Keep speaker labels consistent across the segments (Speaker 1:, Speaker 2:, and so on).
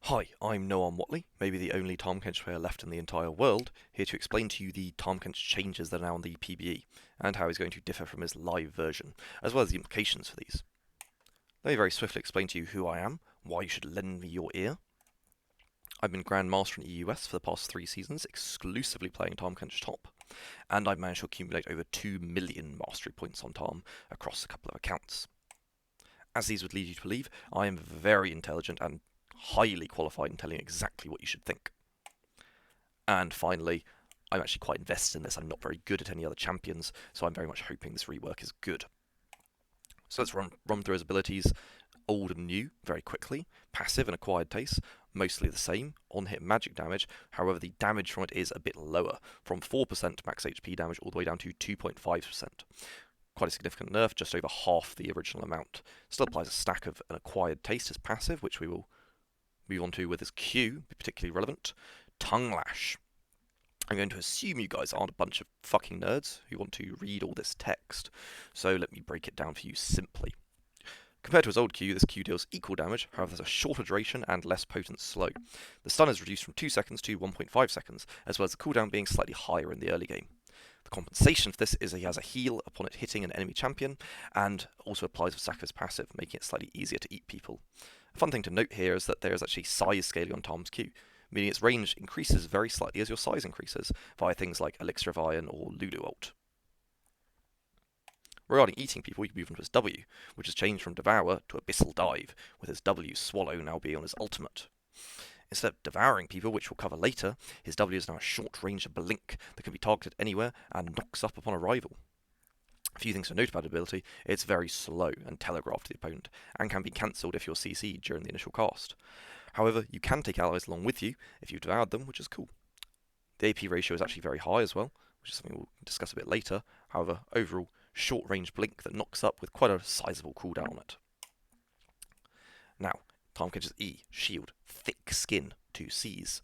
Speaker 1: Hi, I'm Noam Watley, maybe the only Tahm Kench player left in the entire world, here to explain to you the Tahm Kench changes that are now on the PBE, and how he's going to differ from his live version, as well as the implications for these. Let me very swiftly explain to you who I am, why you should lend me your ear. I've been Grand Master in EUS for the past 3 seasons, exclusively playing Tahm Kench top, and I've managed to accumulate over 2 million mastery points on Tahm across a couple of accounts. As these would lead you to believe, I am very intelligent and highly qualified in telling you exactly what you should think. And finally, I'm actually quite invested in this. I'm not very good at any other champions, so I'm very much hoping this rework is good. So let's run through his abilities, old and new, very quickly. Passive and acquired taste, mostly the same. On-hit magic damage, however the damage from it is a bit lower, from 4% max HP damage all the way down to 2.5%. Quite a significant nerf, just over half the original amount. Still applies a stack of an acquired taste as passive, which we will move on to with his Q, particularly relevant. Tongue Lash. I'm going to assume you guys aren't a bunch of fucking nerds who want to read all this text, so let me break it down for you simply. Compared to his old Q, this Q deals equal damage, however there's a shorter duration and less potent slow. The stun is reduced from 2 seconds to 1.5 seconds, as well as the cooldown being slightly higher in the early game. The compensation for this is that he has a heal upon it hitting an enemy champion, and also applies with Saku's passive, making it slightly easier to eat people. A fun thing to note here is that there is actually size scaling on Tahm's Q, meaning its range increases very slightly as your size increases, via things like Elixir of Iron or Ludo Ult. Regarding eating people, you can move on to his W, which has changed from Devour to Abyssal Dive, with his W Swallow now being on his ultimate. Instead of devouring people, which we'll cover later, his W is now a short-range blink that can be targeted anywhere and knocks up upon arrival. A few things to note about the ability: it's very slow and telegraphed to the opponent, and can be cancelled if you're CC'd during the initial cast. However, you can take allies along with you if you've devoured them, which is cool. The AP ratio is actually very high as well, which is something we'll discuss a bit later. However, overall, short-range blink that knocks up with quite a sizable cooldown on it. Now, Tahm Kench's E, Shield, Thicc Skin, 2 Cs.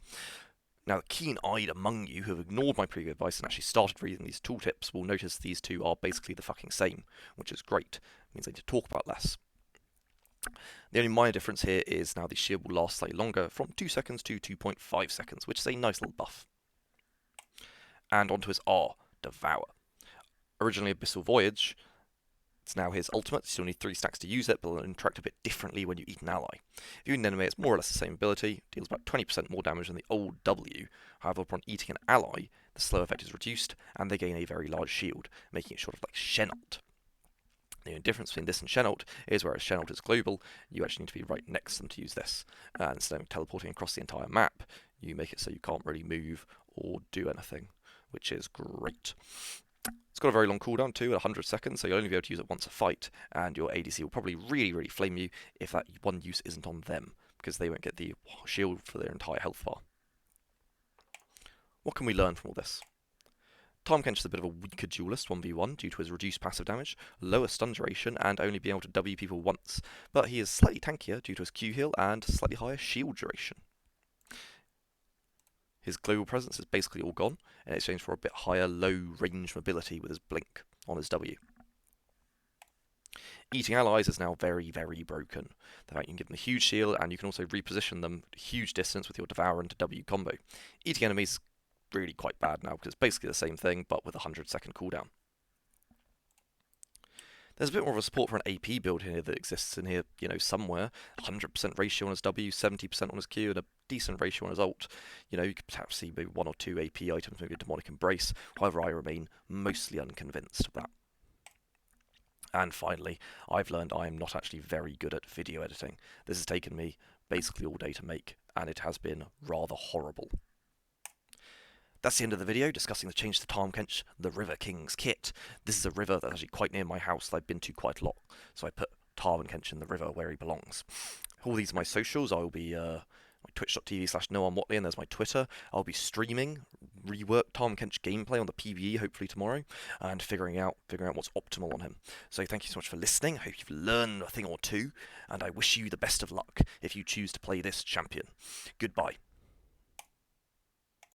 Speaker 1: Now, the keen-eyed among you who have ignored my previous advice and actually started reading these tooltips will notice these two are basically the fucking same, which is great. It means I need to talk about less. The only minor difference here is now the shield will last slightly longer, from 2 seconds to 2.5 seconds, which is a nice little buff. And onto his R, Devour. Originally Abyssal Voyage, it's now his ultimate. You still need 3 stacks to use it, but it'll interact a bit differently when you eat an ally. If you eat an enemy, it's more or less the same ability, deals about 20% more damage than the old W. However, upon eating an ally, the slow effect is reduced, and they gain a very large shield, making it sort of like Shenalt. The only difference between this and Shenalt is whereas Shenalt is global, you actually need to be right next to them to use this. And instead of teleporting across the entire map, you make it so you can't really move or do anything, which is great. It's got a very long cooldown too, at 100 seconds, so you'll only be able to use it once a fight, and your ADC will probably really flame you if that one use isn't on them, because they won't get the shield for their entire health bar. What can we learn from all this? Tahm Kench is a bit of a weaker duelist 1v1 due to his reduced passive damage, lower stun duration, and only being able to W people once, but he is slightly tankier due to his Q heal and slightly higher shield duration. His global presence is basically all gone, in exchange for a bit higher low-range mobility with his blink on his W. Eating allies is now very broken. The fact you can give them a huge shield, and you can also reposition them a huge distance with your Devour into W combo. Eating enemies really quite bad now, because it's basically the same thing, but with a 100-second cooldown. There's a bit more of a support for an AP build here that exists in here, somewhere. 100% ratio on his W, 70% on his Q, and a decent ratio on his ult. You could perhaps see maybe 1 or 2 AP items, maybe a Demonic Embrace. However, I remain mostly unconvinced of that. And finally, I've learned I am not actually very good at video editing. This has taken me basically all day to make, and it has been rather horrible. That's the end of the video, discussing the change to Tahm Kench, the River King's kit. This is a river that's actually quite near my house that I've been to quite a lot, so I put Tahm Kench in the river where he belongs. All these are my socials. I will be my twitch.tv/NoAmWatley, and there's my Twitter. I'll be streaming rework Tahm Kench gameplay on the PBE hopefully tomorrow, and figuring out what's optimal on him. So thank you so much for listening. I hope you've learned a thing or two, and I wish you the best of luck if you choose to play this champion. Goodbye.